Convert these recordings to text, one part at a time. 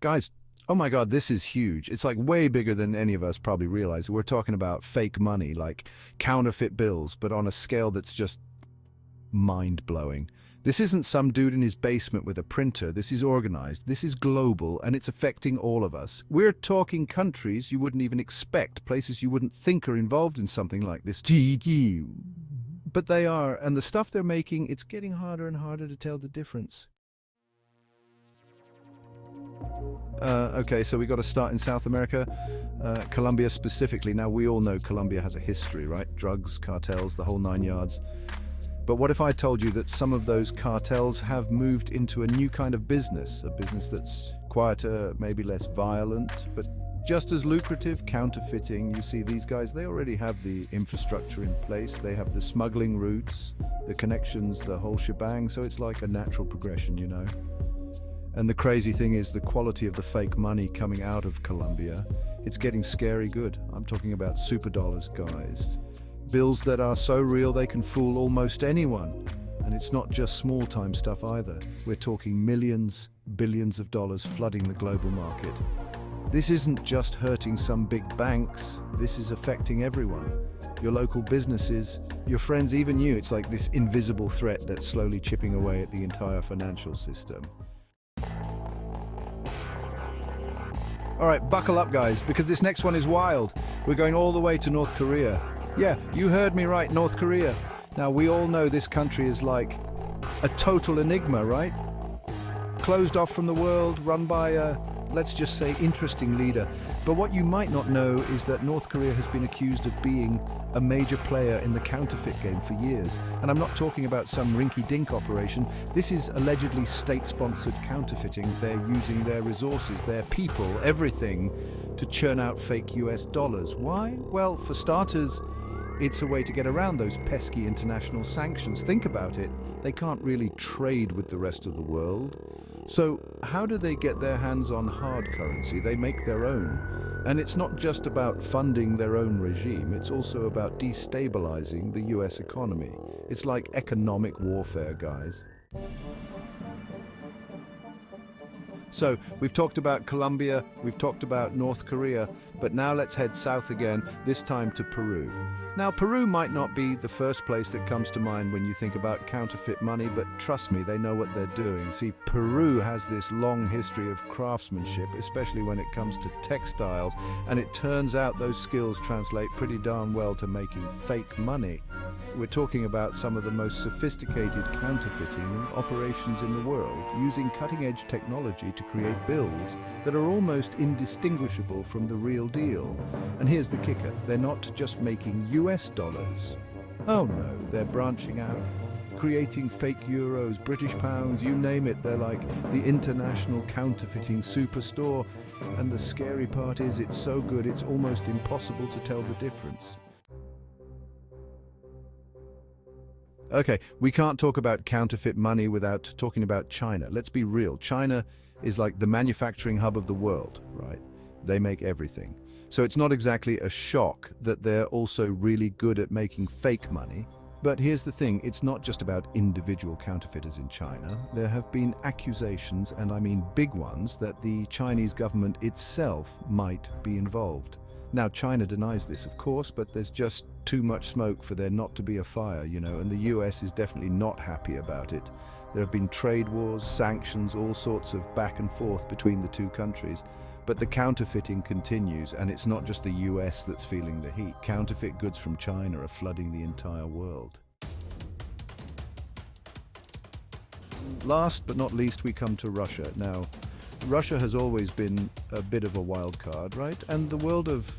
Guys, oh my God, this is huge. It's like way bigger than any of us probably realize. We're talking about fake money, like counterfeit bills, but on a scale that's just mind-blowing. This isn't some dude in his basement with a printer. This is organized, this is global, and it's affecting all of us. We're talking countries you wouldn't even expect, places you wouldn't think are involved in something like this. But they are, and the stuff they're making, it's getting harder and harder to tell the difference. Okay, so we got to start in South America, Colombia specifically. Now, we all know Colombia has a history, right? Drugs, cartels, the whole nine yards. But what if I told you that some of those cartels have moved into a new kind of business, a business that's quieter, maybe less violent, but just as lucrative, counterfeiting? You see, these guys, they already have the infrastructure in place. They have the smuggling routes, the connections, the whole shebang. So it's like a natural progression, you know? And the crazy thing is the quality of the fake money coming out of Colombia. It's getting scary good. I'm talking about super dollars, guys. Bills that are so real they can fool almost anyone. And it's not just small-time stuff either. We're talking millions, billions of dollars flooding the global market. This isn't just hurting some big banks. This is affecting everyone. Your local businesses, your friends, even you. It's like this invisible threat that's slowly chipping away at the entire financial system. All right, buckle up, guys, because this next one is wild. We're going all the way to North Korea. Yeah, you heard me right, North Korea. Now, we all know this country is like a total enigma, right? Closed off from the world, run by a, let's just say, interesting leader. But what you might not know is that North Korea has been accused of being a major player in the counterfeit game for years. And I'm not talking about some rinky-dink operation. This is allegedly state-sponsored counterfeiting. They're using their resources, their people, everything to churn out fake US dollars. Why? Well, for starters, it's a way to get around those pesky international sanctions. Think about it. They can't really trade with the rest of the world. So how do they get their hands on hard currency? They make their own. And it's not just about funding their own regime, it's also about destabilizing the US economy. It's like economic warfare, guys. So, we've talked about Colombia, we've talked about North Korea, but now let's head south again, this time to Peru. Now, Peru might not be the first place that comes to mind when you think about counterfeit money, but trust me, they know what they're doing. See, Peru has this long history of craftsmanship, especially when it comes to textiles, and it turns out those skills translate pretty darn well to making fake money. We're talking about some of the most sophisticated counterfeiting operations in the world, using cutting-edge technology to create bills that are almost indistinguishable from the real deal. And here's the kicker, they're not just making US dollars. Oh no, they're branching out, creating fake euros, British pounds, you name it. They're like the international counterfeiting superstore. And the scary part is it's so good, it's almost impossible to tell the difference. Okay, we can't talk about counterfeit money without talking about China. Let's be real. China is like the manufacturing hub of the world, right? They make everything. So it's not exactly a shock that they're also really good at making fake money. But here's the thing, it's not just about individual counterfeiters in China. There have been accusations, and I mean big ones, that the Chinese government itself might be involved. Now, China denies this, of course, but there's just too much smoke for there not to be a fire, you know, and the US is definitely not happy about it. There have been trade wars, sanctions, all sorts of back and forth between the two countries. But the counterfeiting continues, and it's not just the US that's feeling the heat. Counterfeit goods from China are flooding the entire world. Last but not least, we come to Russia. Now, Russia has always been a bit of a wild card, right? And the world of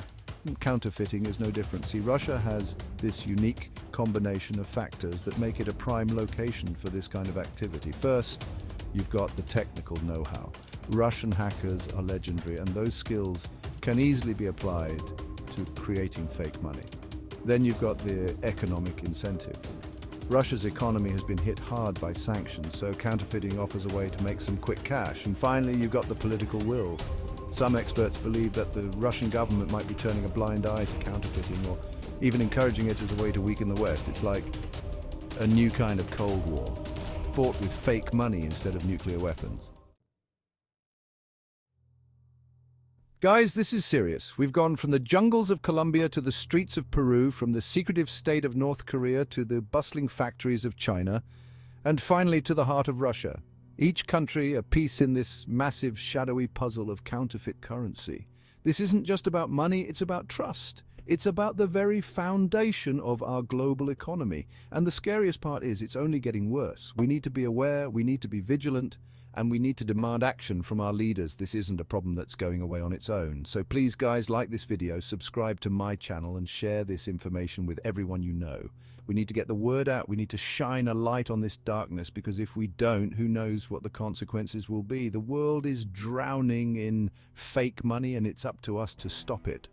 counterfeiting is no different. See, Russia has this unique combination of factors that make it a prime location for this kind of activity. First, you've got the technical know-how. Russian hackers are legendary, and those skills can easily be applied to creating fake money. Then you've got the economic incentive. Russia's economy has been hit hard by sanctions, so counterfeiting offers a way to make some quick cash. And finally, you've got the political will. Some experts believe that the Russian government might be turning a blind eye to counterfeiting, or even encouraging it as a way to weaken the West. It's like a new kind of Cold War, fought with fake money instead of nuclear weapons. Guys, this is serious. We've gone from the jungles of Colombia to the streets of Peru, from the secretive state of North Korea to the bustling factories of China, and finally to the heart of Russia. Each country a piece in this massive shadowy puzzle of counterfeit currency. This isn't just about money, it's about trust. It's about the very foundation of our global economy. And the scariest part is it's only getting worse. We need to be aware, we need to be vigilant, and we need to demand action from our leaders. This isn't a problem that's going away on its own. So please, guys, like this video, subscribe to my channel, and share this information with everyone you know. We need to get the word out. We need to shine a light on this darkness, because if we don't, who knows what the consequences will be. The world is drowning in fake money, and it's up to us to stop it.